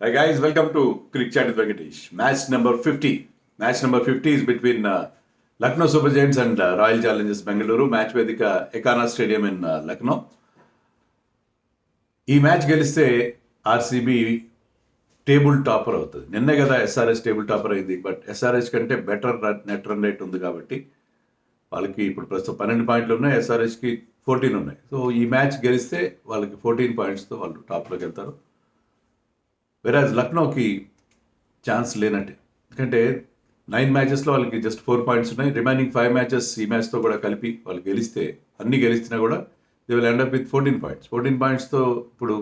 Hi guys, welcome to Cricket Chat with Venkatesh. Match number 50. Match number 50 is between Lucknow Super Giants and Royal Challengers Bengaluru. Match Vedika Ekana Stadium in Lucknow. ఈ match గెలిస్తే RCB table topper అవుతుంది. నిన్నే కదా SRH table topper అయింది. But SRH కంటే better net run rate ఉంది కాబట్టి వాళ్ళకి ఇప్పుడు ప్రస్తుతం 12 పాయింట్లు ఉన్నాయి, ఎస్ఆర్హెచ్కి 14 ఉన్నాయి. సో ఈ మ్యాచ్ గెలిస్తే వాళ్ళకి 14 పాయింట్స్తో వాళ్ళు టాప్లోకి వెళ్తారు. వెరాజ్ లక్నోకి ఛాన్స్ లేనట్టే, ఎందుకంటే 9 మ్యాచెస్లో వాళ్ళకి జస్ట్ 4 పాయింట్స్ ఉన్నాయి. రిమైనింగ్ 5 మ్యాచెస్ ఈ మ్యాచ్తో కూడా కలిపి వాళ్ళు గెలిస్తే, అన్ని గెలిచినా కూడా they will end up with 14 points. 14 పాయింట్స్తో ఇప్పుడు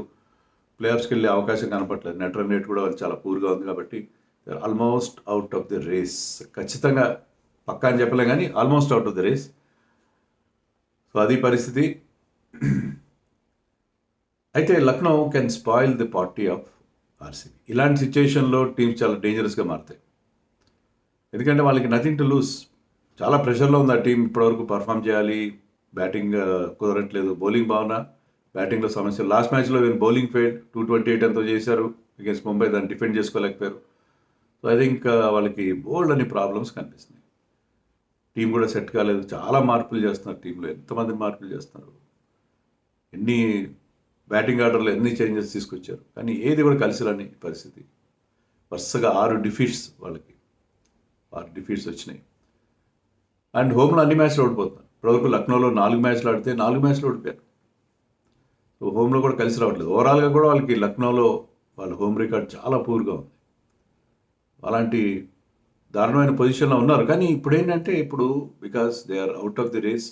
ప్లేఆఫ్స్కి వెళ్ళే అవకాశం కనపట్లేదు. నెట్ రన్ రేట్ కూడా వాళ్ళు చాలా పూర్గా ఉంది కాబట్టి they are almost out of the race. ఖచ్చితంగా పక్కా అని చెప్పలేం కానీ almost out of the race. So అది పరిస్థితి. అయితే Lucknow can spoil the party of RCB. ఇలాంటి సిచ్యుయేషన్లో టీమ్స్ చాలా డేంజరస్గా మారుతాయి, ఎందుకంటే వాళ్ళకి నథింగ్ టు లూజ్. చాలా ప్రెషర్లో ఉంది ఆ టీం. ఇప్పటివరకు పర్ఫామ్ చేయాలి, బ్యాటింగ్ కుదరట్లేదు. బౌలింగ్ బాగున్నా బ్యాటింగ్లో సమస్య. లాస్ట్ మ్యాచ్లో బౌలింగ్ ఫెయిల్, 228 ఎంతో చేశారు అగేన్స్ట్ ముంబై, దాన్ని డిఫెండ్ చేసుకోలేకపోయారు. సో ఐ థింక్ వాళ్ళకి బోల్డ్ అని ప్రాబ్లమ్స్ కనిపిస్తున్నాయి. టీం కూడా సెట్ కాలేదు. చాలా మార్పులు చేస్తున్నారు టీంలో. ఎంతమంది మార్పులు చేస్తున్నారు, ఎన్ని బ్యాటింగ్ ఆర్డర్లో ఎన్ని చేంజెస్ తీసుకొచ్చారు, కానీ ఏది కూడా కలిసి రాని పరిస్థితి. వరుసగా 6 డిఫీట్స్ వాళ్ళకి, 6 డిఫీట్స్ వచ్చినాయి. అండ్ హోమ్లో అన్ని మ్యాచ్లు ఓడిపోతున్నారు. ఇప్పటివరకు లక్నోలో 4 మ్యాచ్లు ఆడితే 4 మ్యాచ్లు ఓడిపోయారు. సో హోమ్లో కూడా కలిసి రావట్లేదు. ఓవరాల్గా కూడా వాళ్ళకి లక్నోలో వాళ్ళ హోమ్ రికార్డ్ చాలా పూర్గా ఉంది. అలాంటి దారుణమైన పొజిషన్లో ఉన్నారు. కానీ ఇప్పుడు ఏంటంటే, ఇప్పుడు because they are out of the race,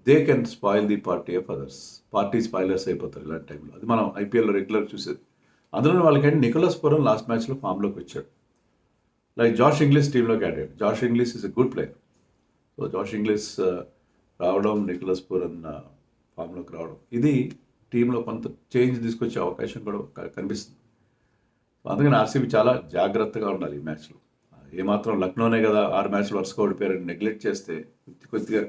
they can spoil the party of others. Party spoilers అయిపోతారు ఇలాంటి టైంలో. అది మనం ఐపీఎల్లో రెగ్యులర్ చూసేది. అందులో వాళ్ళకంటే నికోలస్ పురం లాస్ట్ మ్యాచ్లో ఫామ్లోకి వచ్చాడు. లైక్ జాష్ ఇంగ్లీష్ టీంలోకి ఆడాడు. Josh Inglis is a good player. So Josh Inglis రావడం, నికోలస్ పురం ఫామ్లోకి రావడం, ఇది టీంలో కొంత చేంజ్ తీసుకొచ్చే అవకాశం కూడా కనిపిస్తుంది. అందుకని ఆర్సీబీ చాలా జాగ్రత్తగా ఉండాలి ఈ మ్యాచ్లో. ఏమాత్రం లక్నోనే కదా 6 మ్యాచ్లు వరుసగా ఓడిపోయారని నెగ్లెక్ట్ చేస్తే కొద్దిగా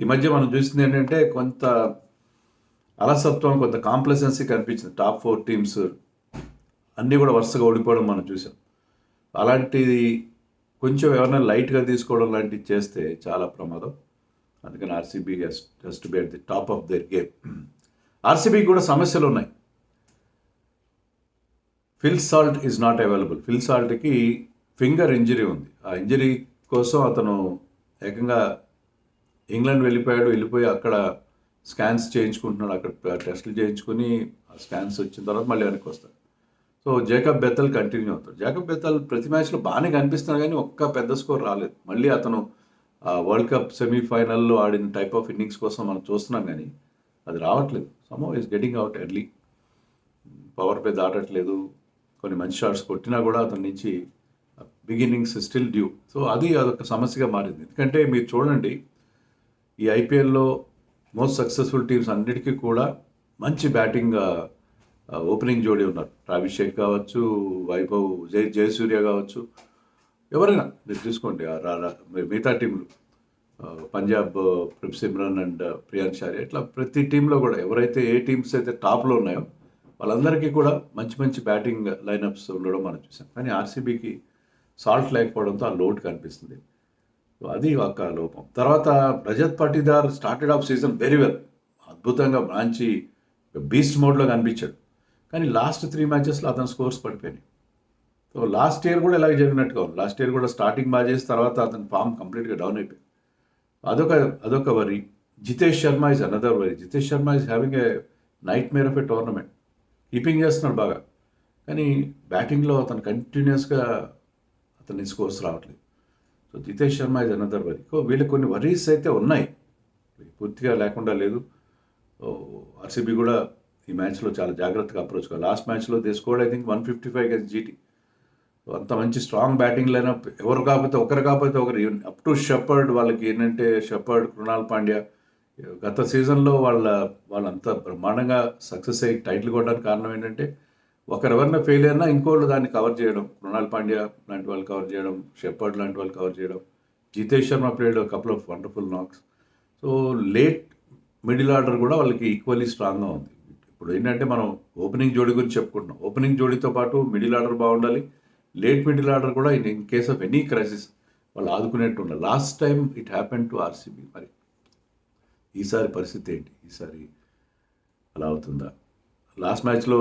ఈ మధ్య మనం చూసింది ఏంటంటే కొంత అలసత్వం, కొంత కాంప్లసెన్సీ కనిపించింది. టాప్ 4 టీమ్స్ అన్నీ కూడా వరుసగా ఓడిపోవడం మనం చూసాం. అలాంటిది కొంచెం ఎవరైనా లైట్గా తీసుకోవడం లాంటివి చేస్తే చాలా ప్రమాదం. అందుకని RCB has to be at the top of their game. ఆర్సీబీకి కూడా సమస్యలు ఉన్నాయి. Phil Salt is not available. Phil సాల్ట్కి ఫింగర్ ఇంజరీ ఉంది. ఆ ఇంజరీ కోసం అతను ఏకంగా ఇంగ్లాండ్ వెళ్ళిపోయి అక్కడ స్కాన్స్ చేయించుకుంటున్నాడు. అక్కడ టెస్టులు చేయించుకుని ఆ స్కాన్స్ వచ్చిన తర్వాత మళ్ళీ వెనక్కి వస్తాడు. సో జేకబ్ బెథెల్ కంటిన్యూ అవుతాడు. జేకబ్ బెథెల్ ప్రతి మ్యాచ్లో బాగానే కనిపిస్తున్నాడు, కానీ ఒక్క పెద్ద స్కోర్ రాలేదు. మళ్ళీ అతను వరల్డ్ కప్ సెమీఫైనల్లో ఆడిన టైప్ ఆఫ్ ఇన్నింగ్స్ కోసం మనం చూస్తున్నాం, కానీ అది రావట్లేదు. Somehow is getting out early. Power play దాటట్లేదు. కొన్ని మంచి షాట్స్ కొట్టినా కూడా అతని నుంచి బిగినింగ్స్ స్టిల్ డ్యూ. సో అదొక సమస్యగా మారింది. ఎందుకంటే మీరు చూడండి, ఈ ఐపీఎల్లో మోస్ట్ సక్సెస్ఫుల్ టీమ్స్ అన్నిటికీ కూడా మంచి బ్యాటింగ్ ఓపెనింగ్ జోడీ ఉన్నారు. అభిషేక్ కావచ్చు, వైభవ్, జయసూర్య కావచ్చు, ఎవరైనా మీరు చూసుకోండి. మిగతా టీంలు పంజాబ్ ప్రిప్ సిమ్రన్ అండ్ ప్రియాంక్ షారి, ఇట్లా ప్రతి టీంలో కూడా ఎవరైతే ఏ టీమ్స్ అయితే టాప్లో ఉన్నాయో వాళ్ళందరికీ కూడా మంచి మంచి బ్యాటింగ్ లైనప్స్ ఉండడం మనం చూసాం. కానీ ఆర్సీబీకి సాల్ట్ లేకపోవడంతో ఆ లోటు కనిపిస్తుంది. అది ఒక లోపం. తర్వాత Rajat Patidar started off season very well, అద్భుతంగా మంచి బీస్ట్ మోడ్లో కనిపించాడు. కానీ లాస్ట్ 3 మ్యాచెస్లో అతని స్కోర్స్ పడిపోయినాయి. సో లాస్ట్ ఇయర్ కూడా ఇలాగే జరిగినట్టుగా ఉంది. లాస్ట్ ఇయర్ కూడా స్టార్టింగ్ బాగా చేసిన తర్వాత అతని ఫామ్ కంప్లీట్గా డౌన్ అయిపోయింది. అదొక వరి. Jitesh Sharma is another worry. Jitesh Sharma is having a nightmare of a tournament. Keeping చేస్తున్నాడు బాగా, కానీ బ్యాటింగ్లో అతను కంటిన్యూస్గా అతని స్కోర్స్ రావట్లేదు. So Jitesh Sharma is another worry. So వీళ్ళకి కొన్ని వరీస్ అయితే ఉన్నాయి, పూర్తిగా లేకుండా లేదు. ఆర్సీబీ కూడా ఈ మ్యాచ్లో చాలా జాగ్రత్తగా అప్రోచ్ కావాలి. లాస్ట్ మ్యాచ్లో they scored I think 155 against GT. అంత మంచి స్ట్రాంగ్ బ్యాటింగ్ లైనప్, ఒకరు కాకపోతే ఒకరు అప్ టు షెపర్డ్. వాళ్ళకి ఏంటంటే షెపర్డ్, కృణాల్ పాండ్యా గత సీజన్లో వాళ్ళంతా బ్రహ్మాండంగా సక్సెస్ అయ్యి టైటిల్ కొట్టడానికి కారణం ఏంటంటే ఒకరెవరైనా ఫెయిల్ అయినా ఇంకోళ్ళు దాన్ని కవర్ చేయడం. కృణాల్ పాండ్యా లాంటి వాళ్ళు కవర్ చేయడం, షెపర్డ్ లాంటి వాళ్ళు కవర్ చేయడం. Jitesh Sharma played couple of wonderful knocks. So late middle order కూడా వాళ్ళకి ఈక్వల్లీ స్ట్రాంగ్గా ఉంది. ఇప్పుడు ఏంటంటే మనం ఓపెనింగ్ జోడీ గురించి చెప్పుకుంటున్నాం. ఓపెనింగ్ జోడీతో పాటు మిడిల్ ఆర్డర్ బాగుండాలి. లేట్ మిడిల్ ఆర్డర్ కూడా in case of any crisis వాళ్ళు ఆదుకునేట్టు ఉండాలి. Last time it happen to RCB. మరి ఈసారి పరిస్థితి ఏంటి? ఈసారి అలా అవుతుందా? లాస్ట్ మ్యాచ్లో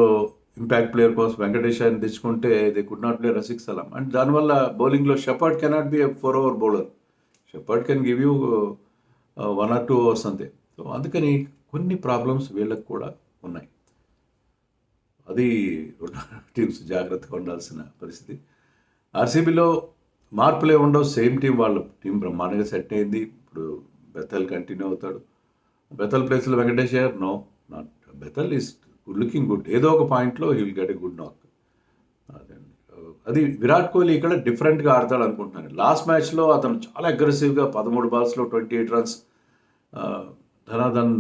ఇంపాక్ట్ ప్లేయర్ కోసం వెంకటేష్ అని తెచ్చుకుంటే they could not play Rasikh Salam. And దానివల్ల బౌలింగ్లో Shepherd cannot be a 4 over bowler. Shepherd can give you 1 or 2 overs అంతే. సో అందుకని కొన్ని ప్రాబ్లమ్స్ వీళ్ళకి కూడా ఉన్నాయి. అది టీమ్స్ జాగ్రత్తగా ఉండాల్సిన పరిస్థితి. ఆర్సీబీలో మార్పులే ఉండవు. సేమ్ టీం, వాళ్ళ టీం బ్రహ్మాండంగా సెట్ అయింది. ఇప్పుడు బెథల్ కంటిన్యూ అవుతాడు. బెథల్ ప్లేస్లో Venkatesh Iyer no, not Bethell is looking good. ఏదో ఒక పాయింట్లో he will get a good knock. అది విరాట్ కోహ్లీ ఇక్కడ డిఫరెంట్గా ఆడతాడు అనుకుంటున్నాను. లాస్ట్ మ్యాచ్లో అతను చాలా అగ్రెసివ్గా 13 balls-లో 28 runs ధనాధన్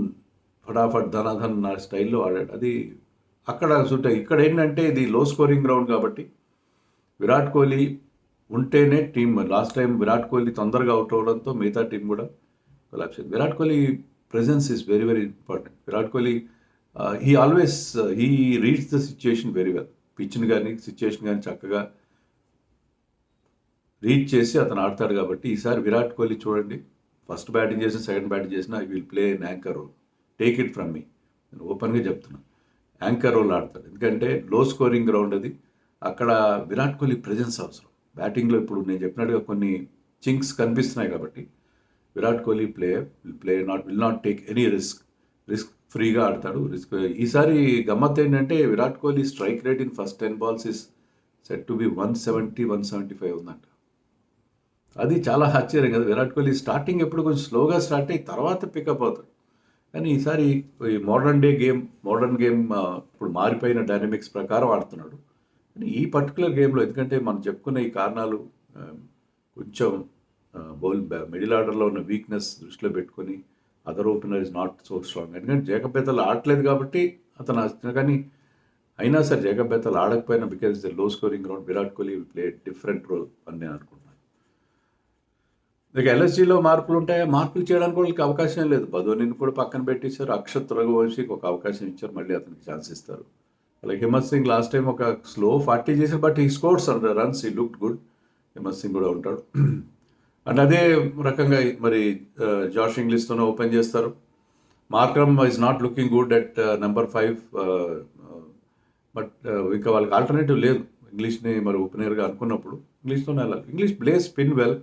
ఫటాఫట్ ధనాధన్ నా స్టైల్లో ఆడాడు. అది అక్కడ సూట్. ఇక్కడ ఏంటంటే ఇది లో స్కోరింగ్ గ్రౌండ్ కాబట్టి విరాట్ కోహ్లీ ఉంటేనే team. Last time Virat Kohli తొందరగా అవుట్ అవ్వడంతో మిగతా టీం కూడా కొలాప్స్ అయింది. Virat Kohli presence is very very important. Virat Kohli he always he reads the situation very well. పిచ్ని కానీ సిచ్యుయేషన్ కానీ చక్కగా రీడ్ చేసి అతను ఆడతాడు. కాబట్టి ఈసారి విరాట్ కోహ్లీ చూడండి, ఫస్ట్ బ్యాటింగ్ చేసిన సెకండ్ బ్యాటింగ్ చేసిన I will play in anchor role. Take it from me, నేను ఓపెన్గా చెప్తున్నాను. యాంకర్ రోల్ ఆడతాడు. ఎందుకంటే లో స్కోరింగ్ గ్రౌండ్ అది. అక్కడ విరాట్ కోహ్లీ ప్రెజెన్స్ అవసరం. బ్యాటింగ్లో ఇప్పుడు నేను చెప్పినట్టుగా కొన్ని చింక్స్ కనిపిస్తున్నాయి కాబట్టి Virat Kohli will not take any risk ఫ్రీగా ఆడతాడు. ఈసారి గమ్మత్ ఏంటంటే Virat Kohli strike rate in first 10 balls is set to be 170-175 ఉందంట. అది చాలా ఆశ్చర్యం కదా. విరాట్ కోహ్లీ స్టార్టింగ్ ఎప్పుడు కొంచెం స్లోగా స్టార్ట్ అయ్యి తర్వాత పికప్ అవుతాడు. కానీ ఈసారి ఈ మోడర్న్ గేమ్ ఇప్పుడు మారిపోయిన డైనమిక్స్ ప్రకారం ఆడుతున్నాడు. కానీ ఈ పర్టికులర్ గేమ్లో ఎందుకంటే మనం చెప్పుకున్న ఈ కారణాలు కొంచెం మిడిల్ ఆర్డర్లో ఉన్న వీక్నెస్ దృష్టిలో పెట్టుకొని other opener is not so strong. ఎందుకంటే జేకబ్ బెథెల్ ఆడలేదు కాబట్టి అతను, కానీ అయినా సరే జేకబ్ బెథెల్ ఆడకపోయినా because the low scoring ground Virat Kohli will play different role అని నేను అనుకుంటున్నాను. ఇక ఎల్ఎస్జీలో మార్పులు ఉంటాయా? మార్పులు చేయడానికి వాళ్ళకి అవకాశం లేదు. బదోనిని కూడా పక్కన పెట్టేశారు. అక్షత్ రఘువంశీకి ఒక అవకాశం ఇచ్చారు, మళ్ళీ అతనికి ఛాన్స్ ఇస్తారు. అలాగే హిమత్ సింగ్ లాస్ట్ టైం ఒక స్లో 40 చేశారు, but he scores runs, he looked good. Himath Singh కూడా ఉంటాడు. అండ్ అదే రకంగా మరి జాష్ ఇంగ్లీష్తోనే ఓపెన్ చేస్తారు. Markram is not looking good at number 5, but ఇంకా వాళ్ళకి ఆల్టర్నేటివ్ లేదు. ఇంగ్లీష్ని మరి ఓపెనర్గా అనుకున్నప్పుడు ఇంగ్లీష్తోనే వెళ్ళాలి. ఇంగ్లీష్ ప్లేస్ స్పిన్ వెల్,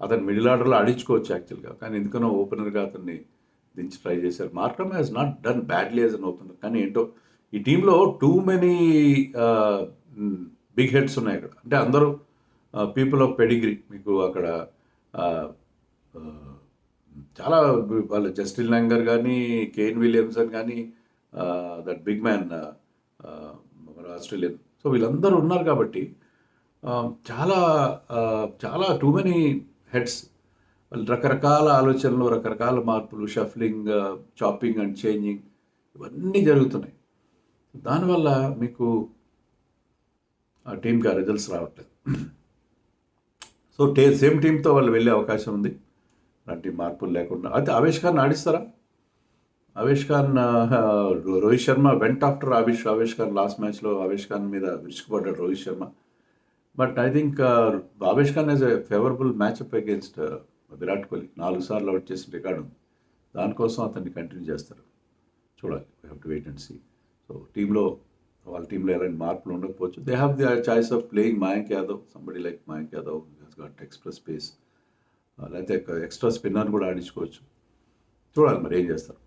అతను మిడిల్ ఆర్డర్లో ఆడించుకోవచ్చు యాక్చువల్గా, కానీ ఎందుకనో ఓపెనర్గా అతన్ని దించి ట్రై చేశారు. Markram has not done badly as an opener, కానీ ఏంటో ఈ టీంలో టూ మెనీ బిగ్ హెడ్స్ ఉన్నాయి అక్కడ. అంటే అందరూ పీపుల్ ఆఫ్ పెడిగ్రీ. మీకు అక్కడ చాలా వాళ్ళ జస్టిన్ ల్యాంగర్ కానీ, కేన్ విలియమ్సన్ కానీ, that big man Australian. So వీళ్ళందరూ ఉన్నారు కాబట్టి చాలా చాలా టూ మెనీ హెడ్స్. వాళ్ళు రకరకాల ఆలోచనలు, రకరకాల మార్పులు, షఫ్లింగ్, చాపింగ్ అండ్ చేంజింగ్ ఇవన్నీ జరుగుతున్నాయి. దానివల్ల మీకు ఆ టీంకి ఆ రిజల్ట్స్ రావట్లేదు. సో సేమ్ టీంతో వాళ్ళు వెళ్ళే అవకాశం ఉంది అలాంటి మార్పులు లేకుండా. అయితే ఆవేష్ ఖాన్ ఆడిస్తారా? Avesh Khan, Rohit Sharma went after Avesh Khan. Last మ్యాచ్లో ఆవేష్ ఖాన్ మీద విరుచుకుపడ్డాడు Rohit Sharma. But I think Avesh Khan is a favourable matchup against Virat Kohli. 4 సార్లు అవుట్ చేసిన రికార్డు ఉంది. దానికోసం అతన్ని కంటిన్యూ చేస్తారు. చూడాలి, we have to wait and see. So వాళ్ళ టీంలో ఎలాంటి మార్పులు ఉండకపోవచ్చు. They have the choice of playing Mayank Yadav, somebody like Mayank Yadav he's got extra space. లేకపోతే ఎక్స్ట్రా స్పిన్నర్ కూడా ఆడించుకోవచ్చు. చూడాలి మరి ఏం చేస్తారు.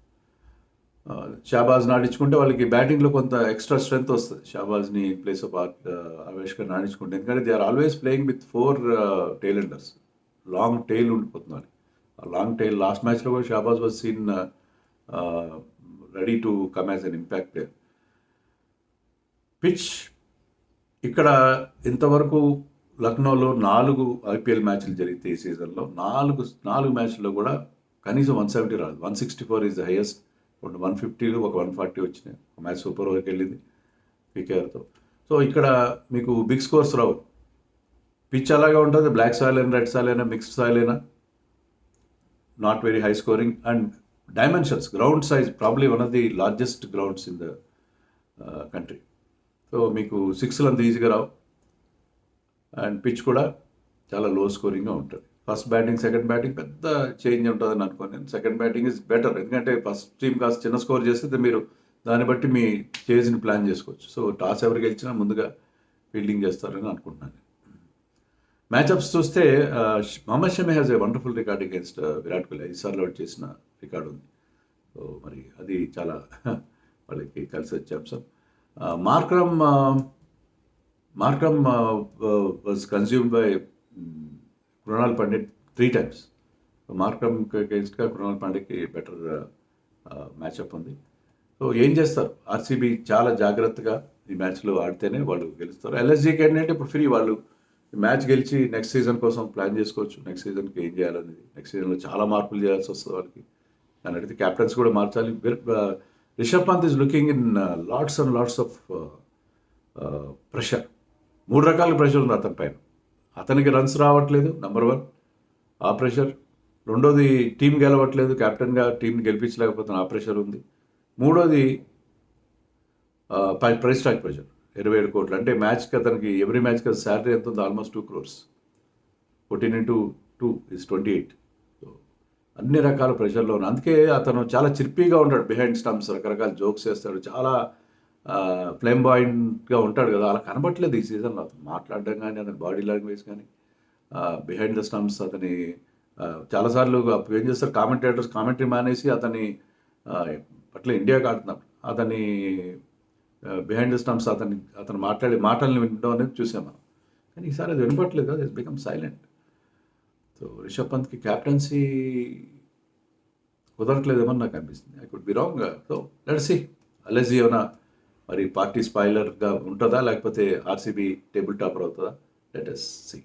షాబాజ్ని ఆడించుకుంటే వాళ్ళకి బ్యాటింగ్లో కొంత ఎక్స్ట్రా స్ట్రెంత్ వస్తుంది. షాబాజ్ని in place of Avesh Khan ఆడించుకుంటే, ఎందుకంటే they are always playing with 4 tailenders. Long tail ఉండిపోతున్నారు. ఆ లాంగ్ టైల్ లాస్ట్ మ్యాచ్లో కూడా Shahbaz was seen ready to come as an impact player. Pitch ఇక్కడ ఇంతవరకు లక్నోలో 4 IPL మ్యాచ్లు జరిగితే ఈ సీజన్లో 4 మ్యాచ్ల్లో కూడా కనీసం 170 రాదు. 164 ఈజ్ ద హైయెస్ట్. 150 ఒక 140 వచ్చినాయి. ఒక మ్యాచ్ సూపర్ ఓవర్కి వెళ్ళింది పీకేఆర్తో. సో ఇక్కడ మీకు బిగ్ స్కోర్స్ రావు. పిచ్ అలాగే ఉంటుంది. బ్లాక్ సాయిల్ అయినా, రెడ్ సాయిల్ అయినా, మిక్స్డ్ సాయిల్ అయినా, not very high scoring. And dimensions, ground size probably one of the largest grounds in the country. So మీకు సిక్స్లు అంత ఈజీగా రావు, అండ్ పిచ్ కూడా చాలా లో స్కోరింగ్గా ఉంటుంది. ఫస్ట్ బ్యాటింగ్ సెకండ్ బ్యాటింగ్ పెద్ద చేంజ్ ఉంటుందని అనుకోను నేను. సెకండ్ బ్యాటింగ్ ఇస్ బెటర్, ఎందుకంటే ఫస్ట్ టీం కాస్త చిన్న స్కోర్ చేస్తే మీరు దాన్ని బట్టి మీ చేజ్ని ప్లాన్ చేసుకోవచ్చు. సో టాస్ ఎవరు గెలిచినా ముందుగా ఫీల్డింగ్ చేస్తారని అనుకుంటున్నాను. మ్యాచ్అప్స్ చూస్తే Mohammed Shami has a wonderful record against Virat Kohli. 5 సార్లు అవుట్ చేసిన రికార్డు ఉంది. సో మరి అది చాలా వాళ్ళకి కలిసి వచ్చే అంశం. Markram was consumed by Krunal Pandit 3 times. Markram అగేన్స్ట్గా కృణాల్ పాండ్యాకి బెటర్ మ్యాచ్అప్ ఉంది. సో ఏం చేస్తారు, ఆర్సీబీ చాలా జాగ్రత్తగా ఈ మ్యాచ్లో ఆడితేనే వాళ్ళు గెలుస్తారు. ఎల్ఎస్జీకి ఏంటంటే ఇప్పుడు ఫ్రీ, వాళ్ళు ఈ మ్యాచ్ గెలిచి నెక్స్ట్ సీజన్ కోసం ప్లాన్ చేసుకోవచ్చు. నెక్స్ట్ సీజన్కి ఏం చేయాలనేది, నెక్స్ట్ సీజన్లో చాలా మార్పులు చేయాల్సి వస్తుంది వాళ్ళకి. దాని అడిగితే క్యాప్టెన్స్ కూడా మార్చాలి. Rishabh Pant is looking in lots and lots of pressure. 3 రకాల ప్రెషర్ ఉంది అతని పైన. అతనికి రన్స్ రావట్లేదు, నెంబర్ 1 ఆ ప్రెషర్. రెండోది టీం గెలవట్లేదు, క్యాప్టెన్గా టీంని గెలిపించలేకపోతే ఆ ప్రెషర్ ఉంది. మూడోది ప్రైస్ ట్యాగ్ ప్రెషర్, 27 కోట్లు. అంటే మ్యాచ్కి అతనికి ఎవ్రీ మ్యాచ్కి శాలరీ ఎంత ఉంది, almost 2 crores. 14 into 2 is 28. So అన్ని రకాల ప్రెషర్లో ఉన్నాయి. అందుకే అతను చాలా చిర్పీగా ఉంటాడు బిహైండ్ స్టంప్స్, రకరకాల జోక్స్ చేస్తాడు, చాలా ఫ్లేంబాయింట్గా ఉంటాడు కదా. అలా కనబట్టలేదు ఈ సీజన్లో. అతను మాట్లాడడం కానీ, అతని బాడీ లాంగ్వేజ్ కానీ, బిహైండ్ ద స్టంప్స్ అతని చాలాసార్లు ఏం చేస్తారు కామెంటేటర్స్, కామెంటరీ మానేసి అతని పట్ల ఇండియాకి ఆడుతున్నారు, అతని బిహైండ్ ద స్టంప్స్ అతను మాట్లాడే మాటల్ని వినడం అనేది చూసాం మనం. కానీ ఈసారి అది వినపట్లేదు కదా, it's become silent. So Rishabh పంత్కి క్యాప్టెన్సీ కుదరట్లేదేమని నాకు అనిపిస్తుంది. I could be wrong. So let's see, LSG ఏమైనా మరి పార్టీ స్పాయిలర్గా ఉంటుందా, లేకపోతే ఆర్సీబీ టేబుల్ టాపర్ అవుతుందా, లెట్ us see.